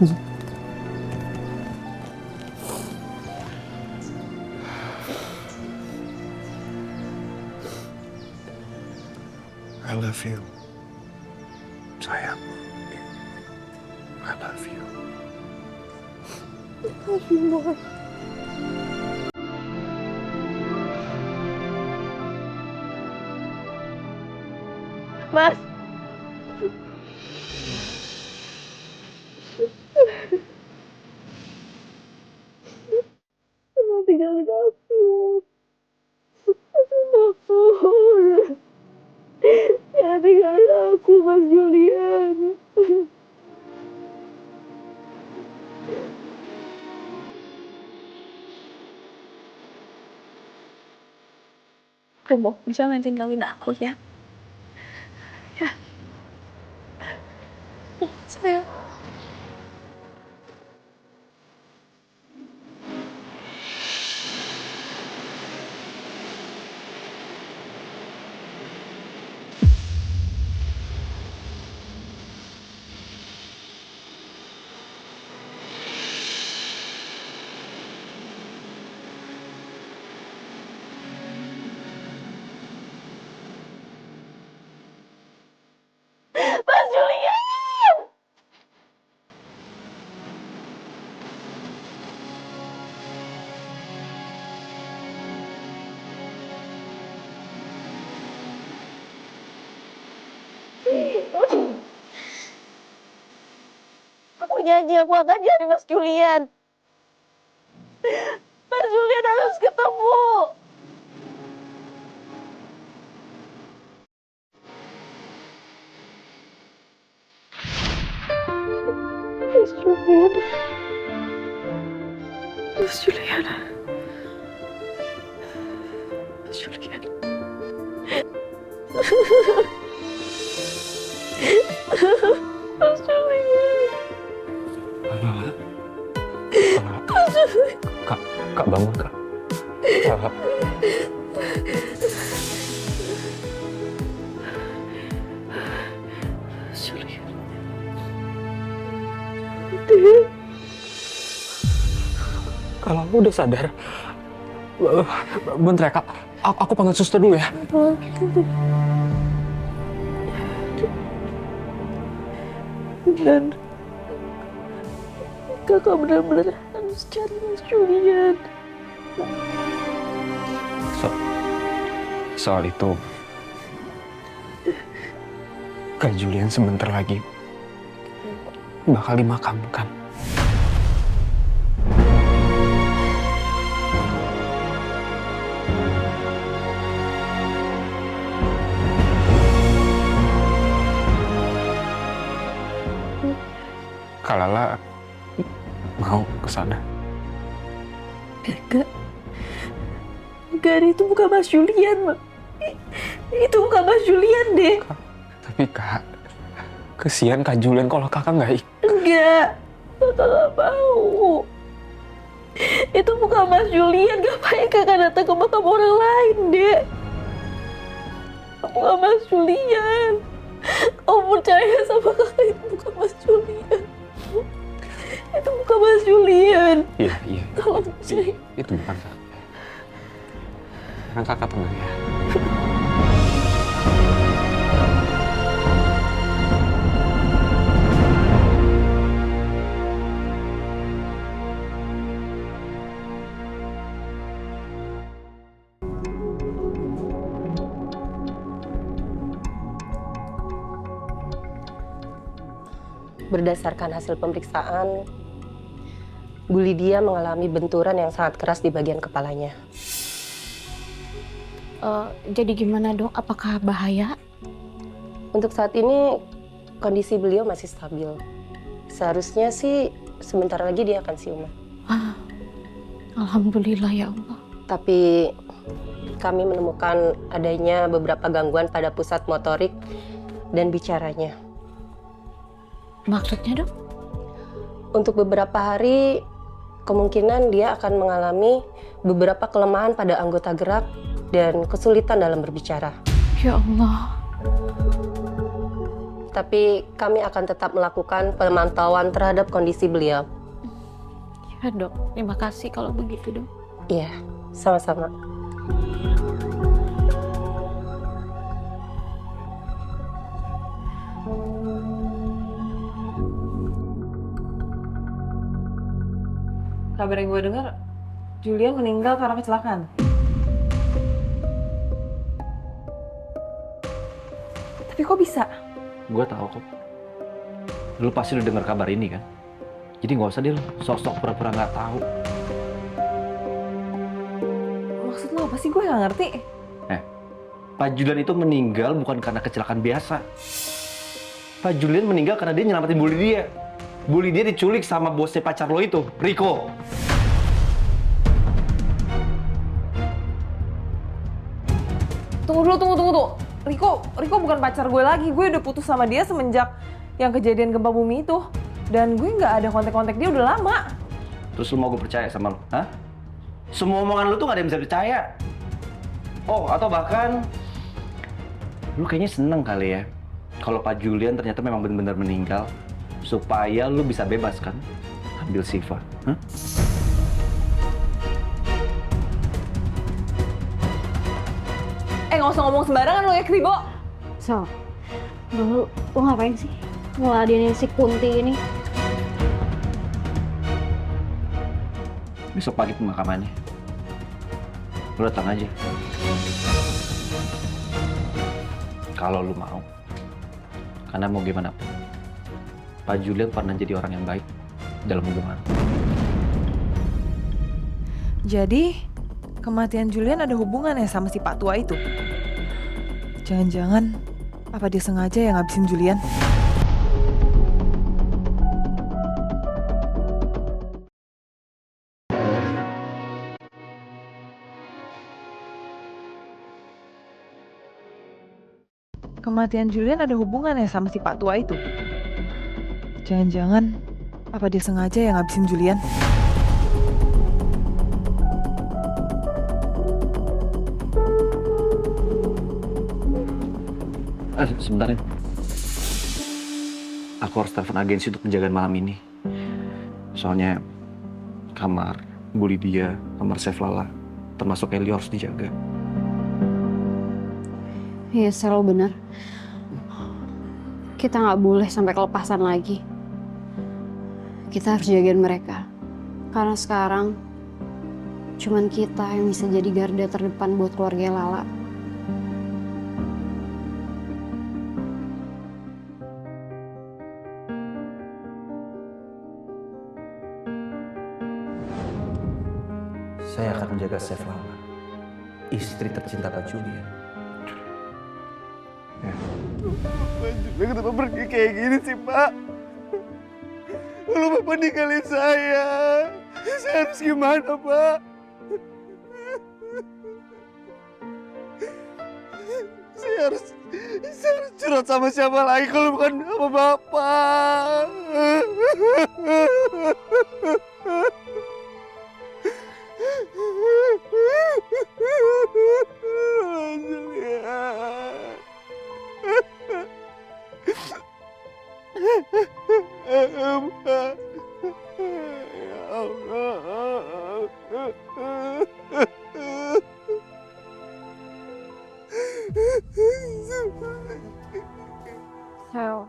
I love you. Sayang. I love you. I love you more. Mas. Jangan tinggalin aku. Mohon. Jangan tinggalin aku, Mas Julian. Kamu jangan tinggalin aku ya. Ya. Sayang. Mas Julian! Aku janji aku akan jadi Mas Julian. Mas Julian harus ketemu. Mas Julian. Mas Julian. Mas Julian. Mas Julian. Mas Julian. Kak bangun, Kak. Kak. Mas Julian. Kalau aku udah sadar, bentar ya, Kak. Aku panggil suster dulu ya. Dan kakak benar-benar harus cari Mas Julian. Soal itu, Kak Julian sebentar lagi bakal dimakamkan. Kak Lala mau ke sana. Enggak, itu bukan Mas Julian, Mak. Itu bukan Mas Julian, deh. Tapi Kak, kesian Kak Julian kalau Kakak nggak ikut. Enggak, kakak nggak mau. Itu bukan Mas Julian, ngapain kakak datang ke makam orang lain, dek? Bukan Mas Julian. Kamu percaya sama kakak, itu bukan Mas Julian. Itu bukan Mas Julian. Iya. Tolong percaya. Itu bukan Kak. Sekarang Kakak tenang ya. Berdasarkan hasil pemeriksaan, Bu Lydia mengalami benturan yang sangat keras di bagian kepalanya. Jadi gimana dok? Apakah bahaya? Untuk saat ini, kondisi beliau masih stabil. Seharusnya sih sebentar lagi dia akan siuman. Alhamdulillah ya Allah. Tapi kami menemukan adanya beberapa gangguan pada pusat motorik dan bicaranya. Maksudnya dok? Untuk beberapa hari, kemungkinan dia akan mengalami beberapa kelemahan pada anggota gerak dan kesulitan dalam berbicara. Ya Allah. Tapi kami akan tetap melakukan pemantauan terhadap kondisi beliau. Ya dok, terima kasih kalau begitu dok. Iya, sama-sama. Kabar yang gue dengar, Julian meninggal karena kecelakaan. Tapi kok bisa? Gue tahu kok. Lu pasti udah dengar kabar ini kan? Jadi nggak usah deh lu sok-sok pura-pura nggak tahu. Maksud lo apa sih? Gue nggak ngerti. Pak Julian itu meninggal bukan karena kecelakaan biasa. Pak Julian meninggal karena dia nyelamatin Bu Lydia. Bu Lydia diculik sama bosnya pacar lo itu, Riko. Tunggu. Riko bukan pacar gue lagi. Gue udah putus sama dia semenjak yang kejadian gempa bumi itu. Dan gue nggak ada kontak-kontak dia udah lama. Terus lu mau gue percaya sama lu? Hah? Semua omongan lu tuh gak ada yang bisa percaya. Oh, atau bahkan lu kayaknya seneng kali ya kalau Pak Julian ternyata memang benar-benar meninggal supaya lu bisa bebas kan ambil Siva. Hah? Nggak usah ngomong sembarangan lo ya, Kribo. So, lu ngapain sih ngeladenin si Kunti ini? Besok pagi pemakamannya. Lu datang aja. Kalau lu mau. Karena mau gimana pun. Pak Julian pernah jadi orang yang baik dalam hubungan. Jadi, kematian Julian ada hubungannya sama si Pak Tua itu? Jangan-jangan, apa dia sengaja yang ngabisin Julian? Kematian Julian ada hubungannya sama si Pak Tua itu? Jangan-jangan, apa dia sengaja yang ngabisin Julian? Sebentar ya. Aku harus telepon agensi untuk penjagaan malam ini. Soalnya kamar Bu Lydia, kamar Chef Lala, termasuk Elio harus dijaga. Iya, selalu benar. Kita nggak boleh sampai kelepasan lagi. Kita harus jagain mereka. Karena sekarang cuman kita yang bisa jadi garda terdepan buat keluarga Lala. Saya akan menjaga Chef Lala, istri tercinta Pak Julian. Pak Julian kenapa pergi kayak gini sih, Pak? Kalau Bapak ninggalin saya harus gimana, Pak? Saya harus curhat sama siapa lagi kalau bukan sama Bapak? So,